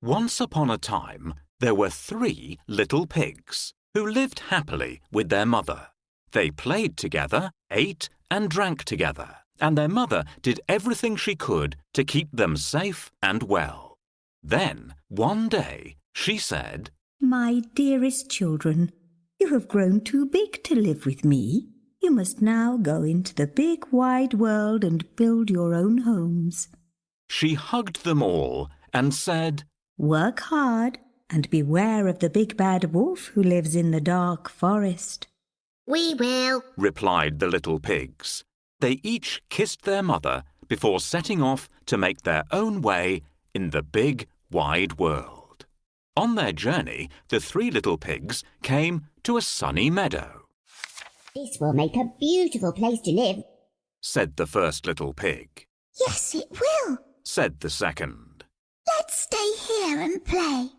Once upon a time, there were 3 little pigs who lived happily with their mother. They played together, ate and drank together, and their mother did everything she could to keep them safe and well. Then, one day, she said, "My dearest children, you have grown too big to live with me. You must now go into the big wide world and build your own homes." She hugged them all and said, "Work hard and beware of the big bad wolf who lives in the dark forest." "We will," replied the little pigs. They each kissed their mother before setting off to make their own way in the big wide world. On their journey, the 3 little pigs came to a sunny meadow. "This will make a beautiful place to live," said the first little pig. "Yes, it will," said the second. "Let's stay here and play."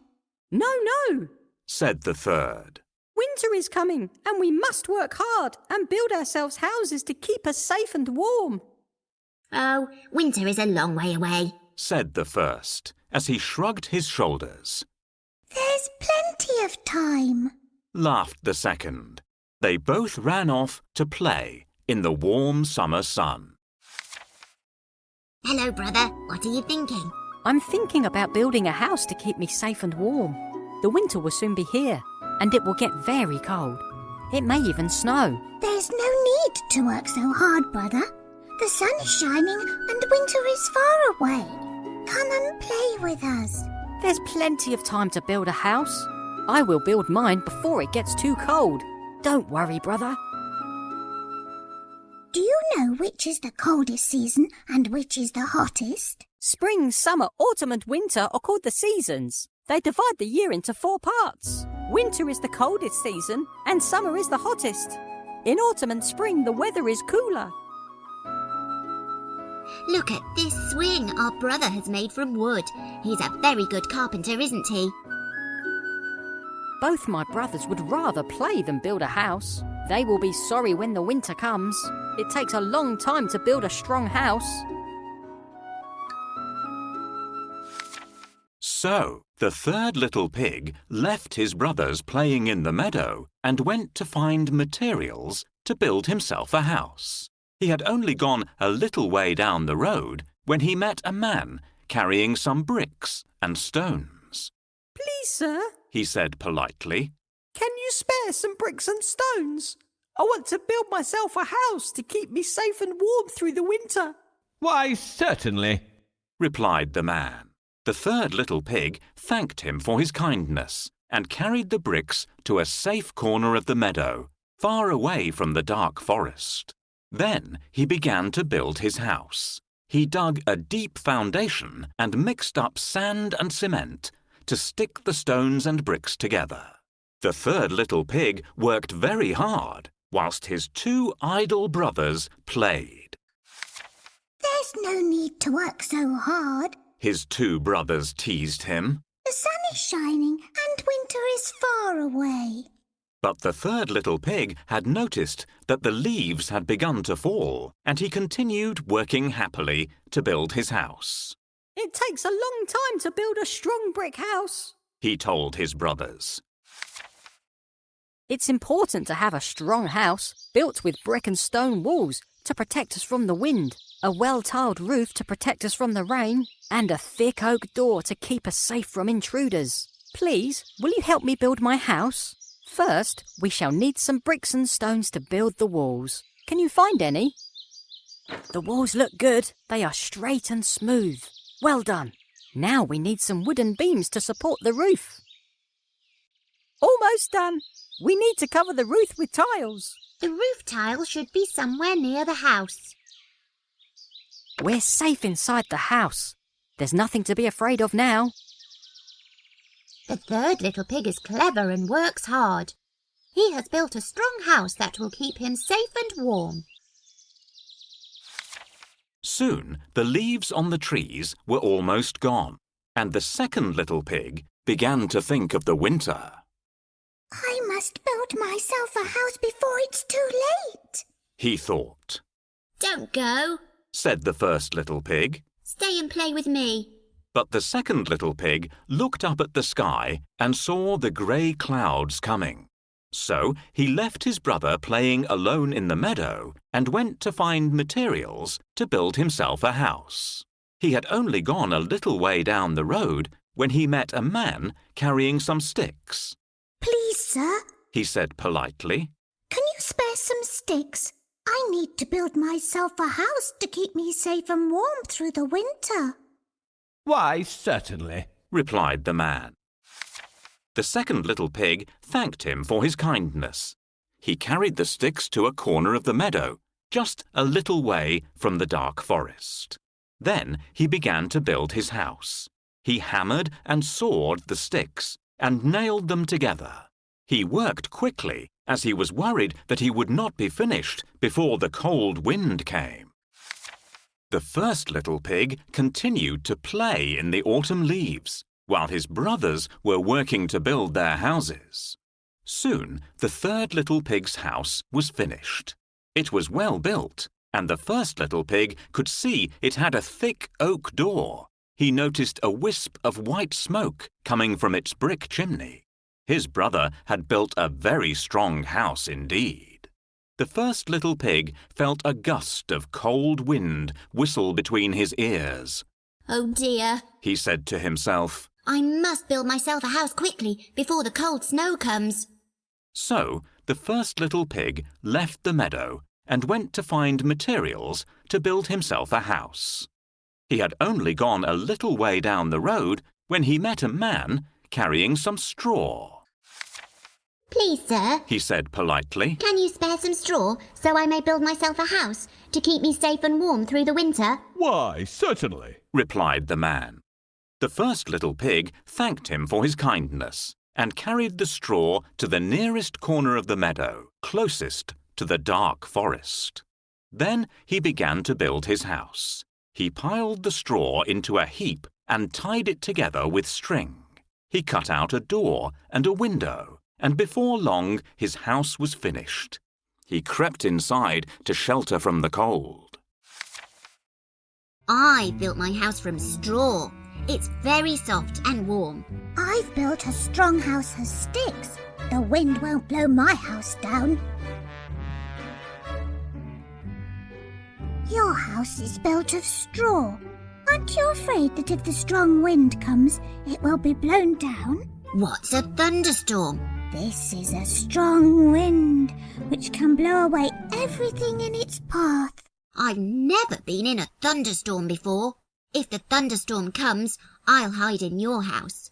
No, no, said the third. winter is coming and we must work hard and build ourselves houses to keep us safe and warm. "Oh, winter is a long way away," said the first, as he shrugged his shoulders. "There's plenty of time," laughed the second. They both ran off to play in the warm summer sun. "Hello, brother. What are you thinking?" I'm thinking about building a house to keep me safe and warm. The winter will soon be here and it will get very cold. It may even snow. "There's no need to work so hard, brother. The sun is shining and winter is far away. Come and play with us." There's plenty of time to build a house. I will build mine before it gets too cold. Don't worry, brother. "Do you know which is the coldest season and which is the hottest?" Spring, summer, autumn and winter are called the seasons. They divide the year into 4 parts. Winter is the coldest season and summer is the hottest. In autumn and spring, the weather is cooler. "Look at this swing our brother has made from wood. He's a very good carpenter, isn't he?" Both my brothers would rather play than build a house. They will be sorry when the winter comes. It takes a long time to build a strong house. So, the third little pig left his brothers playing in the meadow and went to find materials to build himself a house. He had only gone a little way down the road when he met a man carrying some bricks and stones. Please, sir, he said politely. Can you spare some bricks and stones? I want to build myself a house to keep me safe and warm through the winter. Why, certainly, replied the man. The third little pig thanked him for his kindness and carried the bricks to a safe corner of the meadow, far away from the dark forest. Then he began to build his house. He dug a deep foundation and mixed up sand and cement to stick the stones and bricks together. The third little pig worked very hard, whilst his 2 idle brothers played. "There's no need to work so hard," his 2 brothers teased him. "The sun is shining and winter is far away." But the third little pig had noticed that the leaves had begun to fall, and he continued working happily to build his house. It takes a long time to build a strong brick house, he told his brothers. It's important to have a strong house built with brick and stone walls to protect us from the wind, a well-tiled roof to protect us from the rain, and a thick oak door to keep us safe from intruders. Please, will you help me build my house? First, we shall need some bricks and stones to build the walls. Can you find any? The walls look good. They are straight and smooth. Well done. Now we need some wooden beams to support the roof. Almost done. We need to cover the roof with tiles. The roof tile should be somewhere near the house. We're safe inside the house. There's nothing to be afraid of now. The third little pig is clever and works hard. He has built a strong house that will keep him safe and warm. Soon the leaves on the trees were almost gone, and the second little pig began to think of the winter. "I must build myself a house before it's too late," he thought. Don't go, said the first little pig. stay and play with me. But the second little pig looked up at the sky and saw the grey clouds coming. So he left his brother playing alone in the meadow and went to find materials to build himself a house. He had only gone a little way down the road when he met a man carrying some sticks. Please, sir, He said politely. can you spare some sticks? I need to build myself a house to keep me safe and warm through the winter. Why, certainly, Replied the man. The second little pig thanked him for his kindness. He carried the sticks to a corner of the meadow, just a little way from the dark forest. Then he began to build his house. He hammered and sawed the sticks and nailed them together. He worked quickly, as he was worried that he would not be finished before the cold wind came. The first little pig continued to play in the autumn leaves, while his brothers were working to build their houses. Soon, the third little pig's house was finished. It was well built, and the first little pig could see it had a thick oak door. He noticed a wisp of white smoke coming from its brick chimney. His brother had built a very strong house indeed. The first little pig felt a gust of cold wind whistle between his ears. Oh dear, He said to himself. I must build myself a house quickly before the cold snow comes. So the first little pig left the meadow and went to find materials to build himself a house. He had only gone a little way down the road when he met a man carrying some straw. Please, sir, He said politely. can you spare some straw so I may build myself a house to keep me safe and warm through the winter? why, certainly. Replied the man. The first little pig thanked him for his kindness and carried the straw to the nearest corner of the meadow, closest to the dark forest. Then he began to build his house. He piled the straw into a heap and tied it together with string. He cut out a door and a window, and before long his house was finished. He crept inside to shelter from the cold. I built my house from straw. It's very soft and warm. I've built a strong house of sticks. The wind won't blow my house down. Your house is built of straw. Aren't you afraid that if the strong wind comes, it will be blown down? What's a thunderstorm? This is a strong wind, which can blow away everything in its path. I've never been in a thunderstorm before. If the thunderstorm comes, I'll hide in your house.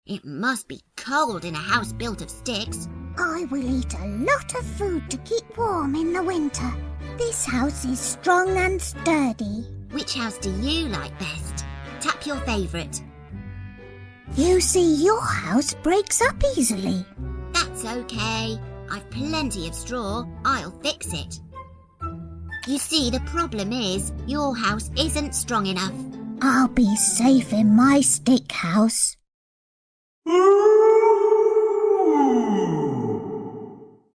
It must be cold in a house built of sticks. I will eat a lot of food to keep warm in the winter. This house is strong and sturdy. Which house do you like best? Tap your favourite. You see, your house breaks up easily. That's okay. I've plenty of straw. I'll fix it. You see, the problem is your house isn't strong enough. I'll be safe in my stick house.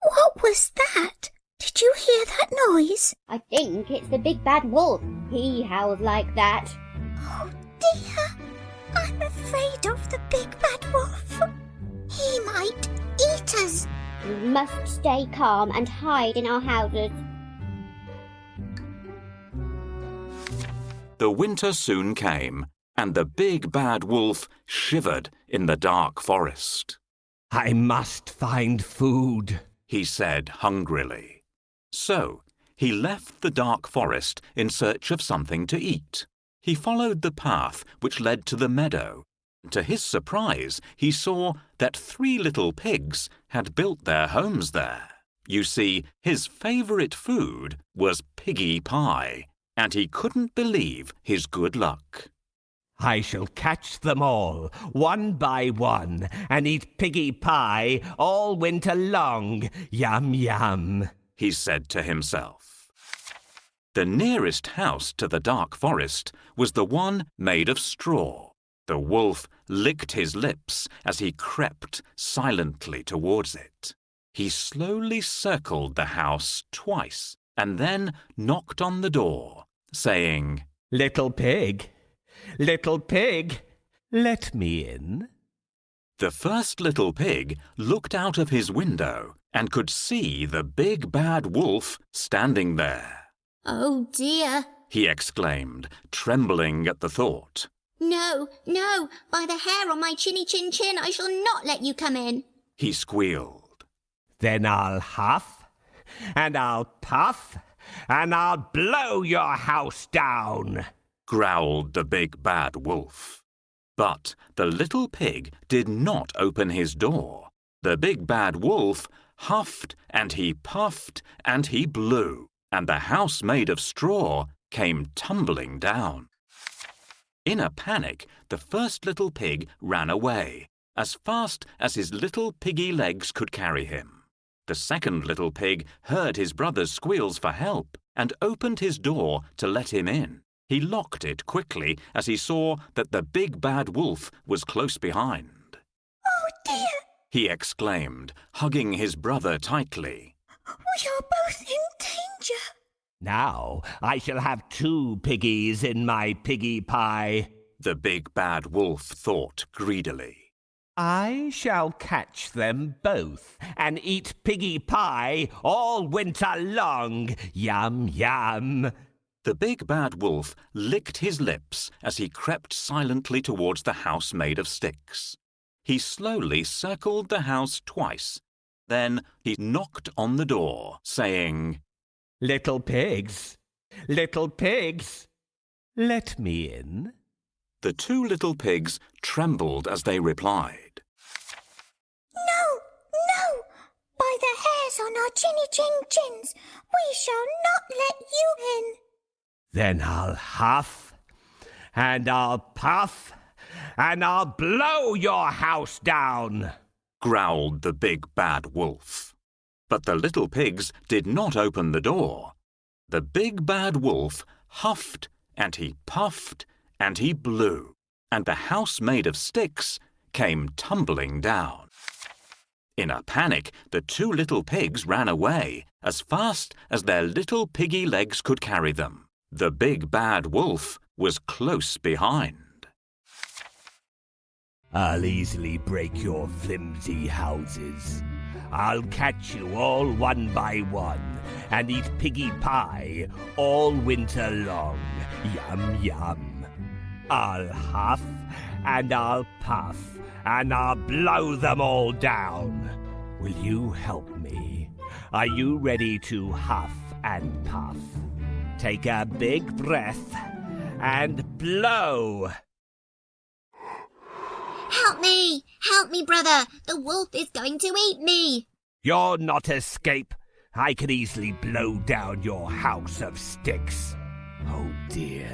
What was that? Did you hear that noise? I think it's the big bad wolf. He howls like that. Oh dear, I'm afraid of the big bad wolf. He might eat us. We must stay calm and hide in our houses. The winter soon came, and the big bad wolf shivered in the dark forest. I must find food. He said hungrily. So he left the dark forest in search of something to eat. He followed the path which led to the meadow. To his surprise, he saw that 3 little pigs had built their homes there. You see, his favourite food was piggy pie, and he couldn't believe his good luck. I shall catch them all, one by one, and eat piggy pie all winter long. Yum, yum, He said to himself. The nearest house to the dark forest was the one made of straw. The wolf licked his lips as he crept silently towards it. He slowly circled the house twice and then knocked on the door, saying, Little pig, let me in. The first little pig looked out of his window and could see the big bad wolf standing there. Oh dear. He exclaimed, trembling at the thought. No, no, by the hair on my chinny chin chin, I shall not let you come in. He squealed. Then I'll huff, and I'll puff, and I'll blow your house down, Growled the big bad wolf. But the little pig did not open his door. The big bad wolf huffed and he puffed and he blew, and the house made of straw came tumbling down. In a panic, the first little pig ran away, as fast as his little piggy legs could carry him. The second little pig heard his brother's squeals for help and opened his door to let him in. He locked it quickly as he saw that the big bad wolf was close behind. Oh dear, He exclaimed, hugging his brother tightly. we are both in danger. Now I shall have 2 piggies in my piggy pie. The big bad wolf thought greedily. I shall catch them both and eat piggy pie all winter long. Yum, yum. The big bad wolf licked his lips as he crept silently towards the house made of sticks. He slowly circled the house twice. Then he knocked on the door, saying, Little pigs, let me in. The 2 little pigs trembled as they replied. No, no, by the hairs on our chinny chin chins, we shall not let you in. Then I'll huff, and I'll puff, and I'll blow your house down, Growled the big bad wolf. But the little pigs did not open the door. The big bad wolf huffed and he puffed and he blew, and the house made of sticks came tumbling down. In a panic, the 2 little pigs ran away as fast as their little piggy legs could carry them. The big bad wolf was close behind. I'll easily break your flimsy houses. I'll catch you all one by one and eat piggy pie all winter long. Yum, yum. I'll huff and I'll puff and I'll blow them all down. Will you help me? Are you ready to huff and puff? Take a big breath and blow. Help me, brother. The wolf is going to eat me. You're not escape. I can easily blow down your house of sticks. Oh dear,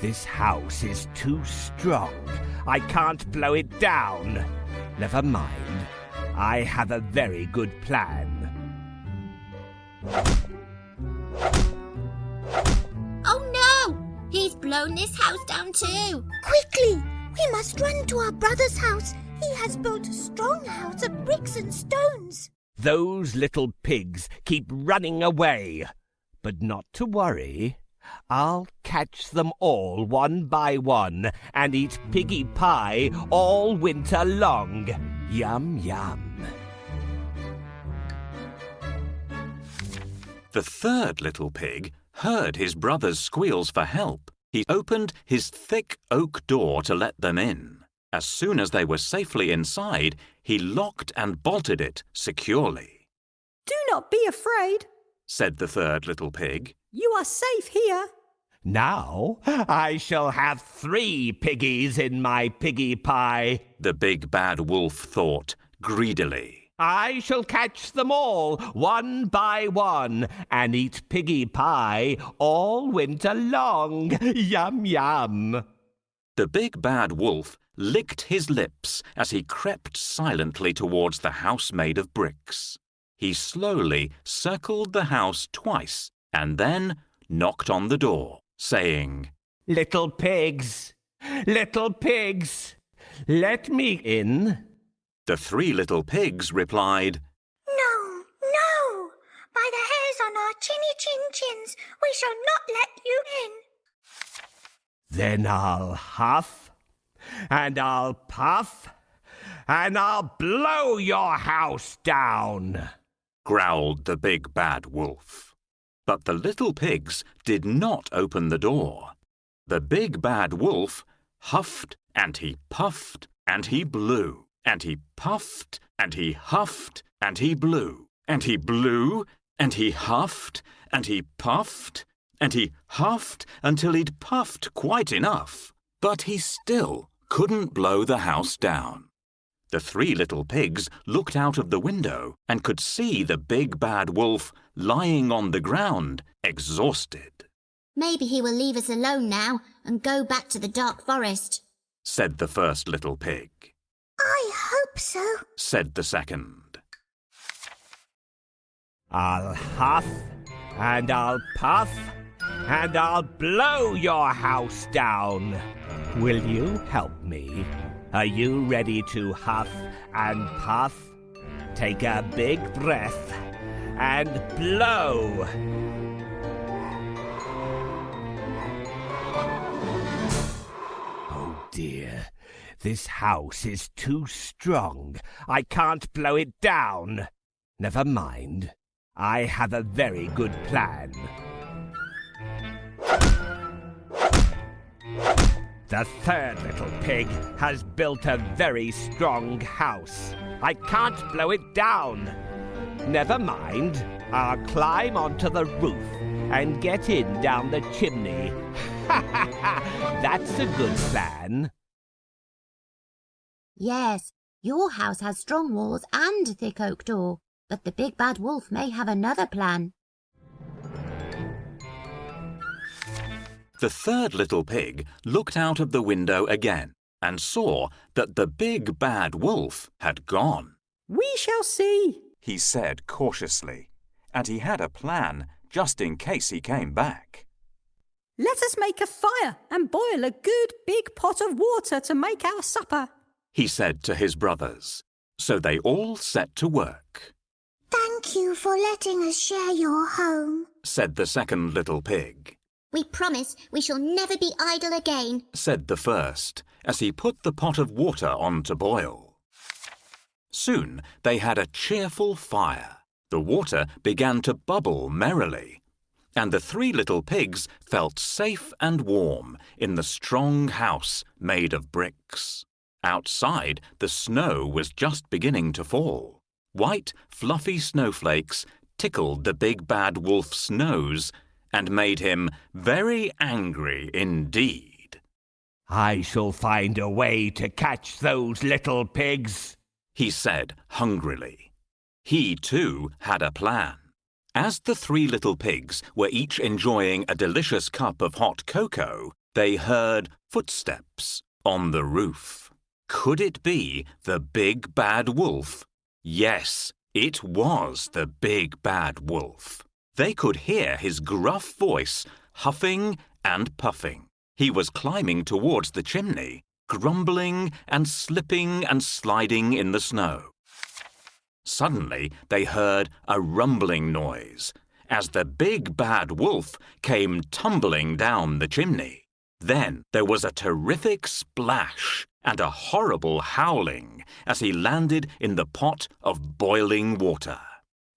this house is too strong. I can't blow it down. Never mind. I have a very good plan. Oh no! He's blown this house down too. Quickly, we must run to our brother's house. He has built a strong house of bricks and stones. Those little pigs keep running away. But not to worry. I'll catch them all one by one and eat piggy pie all winter long. Yum, yum. The third little pig heard his brother's squeals for help. He opened his thick oak door to let them in. As soon as they were safely inside, he locked and bolted it securely. Do not be afraid. Said the third little pig. You are safe here. Now I shall have 3 piggies in my piggy pie. The big bad wolf thought greedily. I shall catch them all one by one and eat piggy pie all winter long. Yum, yum. The big bad wolf licked his lips as he crept silently towards the house made of bricks. He slowly circled the house twice and then knocked on the door, saying, Little pigs, let me in. The 3 little pigs replied, No, no, By the hairs on our chinny-chin-chins, we shall not let you in. Then I'll huff, and I'll puff, and I'll blow your house down, growled the big bad wolf. But the little pigs did not open the door. The big bad wolf huffed and he puffed and he blew, and he puffed and he huffed and he blew, and he blew and he huffed and he puffed and he huffed until he'd puffed quite enough. But he still couldn't blow the house down. The three little pigs looked out of the window and could see the big bad wolf lying on the ground, exhausted. Maybe he will leave us alone now and go back to the dark forest, said the first little pig. I hope so, said the second. I'll huff, and I'll puff, and I'll blow your house down. Will you help me? Are you ready to huff and puff? Take a big breath and blow. Oh dear, this house is too strong. I can't blow it down. Never mind. I have a very good plan. The third little pig has built a very strong house. I can't blow it down. Never mind. I'll climb onto the roof and get in down the chimney. Ha ha ha! That's a good plan. Yes, your house has strong walls and a thick oak door, but the big bad wolf may have another plan. The third little pig looked out of the window again and saw that the big bad wolf had gone. We shall see, he said cautiously, and he had a plan just in case he came back. Let us make a fire and boil a good big pot of water to make our supper, he said to his brothers. So they all set to work. Thank you for letting us share your home, said the second little pig. We promise we shall never be idle again, said the first, as he put the pot of water on to boil. Soon they had a cheerful fire. The water began to bubble merrily, and the three little pigs felt safe and warm in the strong house made of bricks. Outside, the snow was just beginning to fall. White, fluffy snowflakes tickled the big bad wolf's nose and made him very angry indeed. I shall find a way to catch those little pigs, he said hungrily. He too had a plan. As the three little pigs were each enjoying a delicious cup of hot cocoa, they heard footsteps on the roof. Could it be the big bad wolf? Yes, it was the big bad wolf. They could hear his gruff voice huffing and puffing. He was climbing towards the chimney, grumbling and slipping and sliding in the snow. Suddenly they heard a rumbling noise as the big bad wolf came tumbling down the chimney. Then there was a terrific splash and a horrible howling as he landed in the pot of boiling water.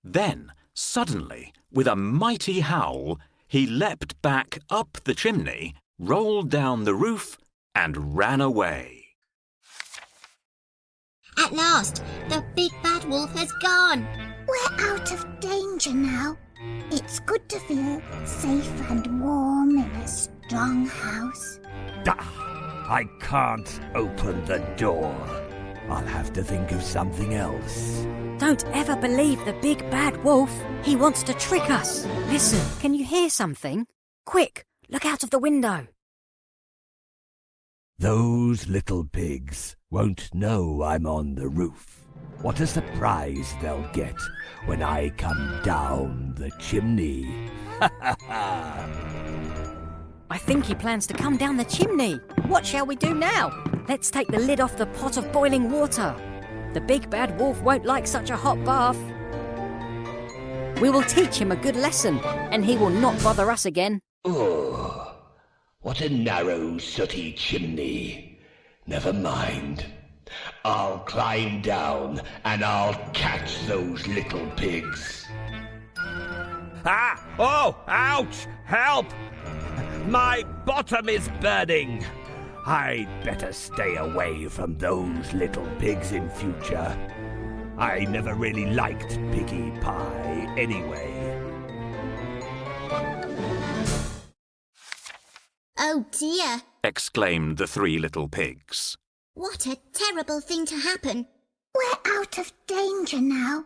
Then, suddenly, with a mighty howl, he leapt back up the chimney, rolled down the roof, and ran away. At last, the big bad wolf has gone. We're out of danger now. It's good to feel safe and warm in a strong house. I can't open the door. I'll have to think of something else. Don't ever believe the big bad wolf. He wants to trick us. Listen, can you hear something? Quick, look out of the window. Those little pigs won't know I'm on the roof. What a surprise they'll get when I come down the chimney. Ha ha ha! I think he plans to come down the chimney. What shall we do now? Let's take the lid off the pot of boiling water. The big bad wolf won't like such a hot bath. We will teach him a good lesson, and he will not bother us again. Oh, what a narrow, sooty chimney. Never mind. I'll climb down and I'll catch those little pigs. Ah! Oh! Ouch! Help! My bottom is burning. I'd better stay away from those little pigs in future. I never really liked piggy pie anyway. Oh dear, exclaimed the 3 little pigs. what a terrible thing to happen. We're out of danger now.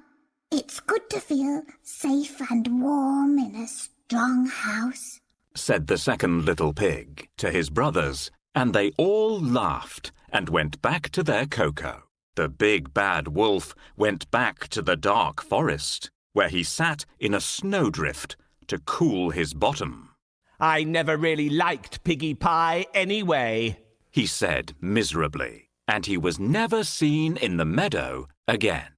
It's good to feel safe and warm in a strong house, Said the second little pig to his brothers, and they all laughed and went back to their cocoa. The big bad wolf went back to the dark forest, where he sat in a snowdrift to cool his bottom. I never really liked piggy pie anyway, He said miserably, and he was never seen in the meadow again.